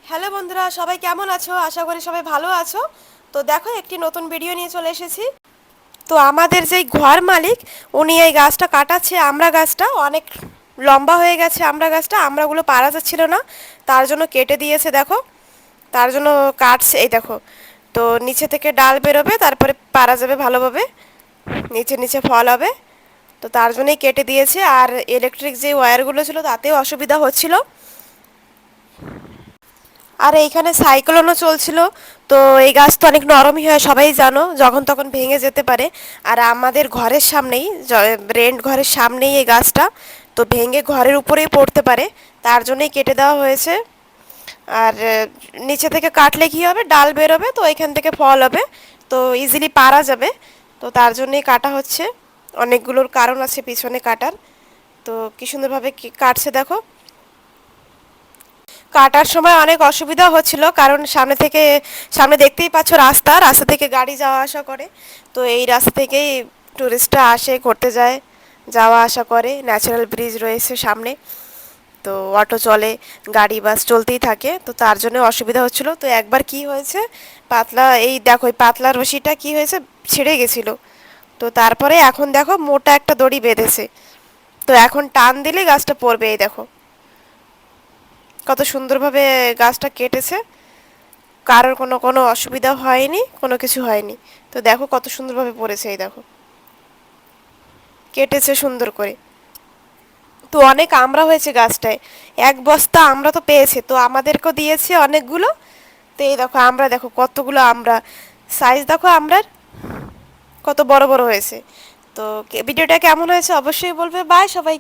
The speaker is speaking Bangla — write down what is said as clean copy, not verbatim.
হ্যালো বন্ধুরা, সবাই কেমন আছো? আশা করি সবাই ভালো আছো। তো দেখো, একটি নতুন ভিডিও নিয়ে চলে এসেছি। তো আমাদের যেই ঘর মালিক, উনি এই গাছটা কাটাচ্ছে। আমড়া গাছটা অনেক লম্বা হয়ে গেছে, আমড়া গাছটা আমড়াগুলো পারা যাচ্ছিল না, তার জন্য কেটে দিয়েছে। দেখো, তার জন্য কাটছে। এই দেখো, তো নিচে থেকে ডাল বেরোবে, তারপরে পারা যাবে ভালোভাবে, নিচে নিচে ফল হবে। তো তার জন্যই কেটে দিয়েছে। আর ইলেকট্রিক যে ওয়্যারগুলো ছিল তাতেও অসুবিধা হচ্ছিল। আর এইখানে সাইক্লোনও চলছিল। তো এই গাছ তো অনেক নরমই হয়, সবাই জানো, যখন তখন ভেঙে যেতে পারে। আর আমাদের ঘরের সামনেই, রেন্ট ঘরের সামনেই এই গাছটা, তো ভেঙে ঘরের উপরেই পড়তে পারে। তার জন্যই কেটে দেওয়া হয়েছে। আর নিচে থেকে কাটলে কী হবে, ডাল বেরোবে, তো এখান থেকে ফল হবে, তো ইজিলি পারা যাবে। তো তার জন্যই কাটা হচ্ছে। অনেকগুলোর কারণ আছে পিছনে কাটার। তো কী সুন্দরভাবে কাটছে দেখো। কাটার সময় অনেক অসুবিধা হচ্ছিল, কারণ সামনে দেখতেই পাচ্ছ রাস্তা, রাস্তা থেকে গাড়ি যাওয়া আসা করে। তো এই রাস্তা থেকেই টুরিস্টরা আসে, ঘুরতে যায়, যাওয়া আসা করে। ন্যাচারাল ব্রিজ রয়েছে সামনে, তো অটো চলে, গাড়ি বাস চলতেই থাকে। তো তার জন্য অসুবিধা হচ্ছিল। তো একবার কি হয়েছে, পাতলা, এই দেখো, এই পাতলা রশিটা কি হয়েছে, ছিঁড়ে গেছিলো। তো তারপরে এখন দেখো মোটা একটা দড়ি বেঁধেছে। তো এখন টান দিলে গাছটা পড়বে। এই দেখো কত সুন্দরভাবে গাছটা কেটেছে, কারোর কোনো কোনো অসুবিধা হয়নি, কোনো কিছু হয়নি। তো দেখো কত সুন্দরভাবে পড়েছে। এই দেখো, কেটেছে সুন্দর করে। তো অনেক আমড়া হয়েছে গাছটায়, এক বস্তা আমড়া তো পেয়েছে, তো আমাদেরকেও দিয়েছে অনেকগুলো। তো এই দেখো আমড়া, দেখো কতগুলো আমড়া, সাইজ দেখো আমড়ার কত বড় বড় হয়েছে। তো ভিডিওটা কেমন হয়েছে অবশ্যই বলবে। বাই সবাই।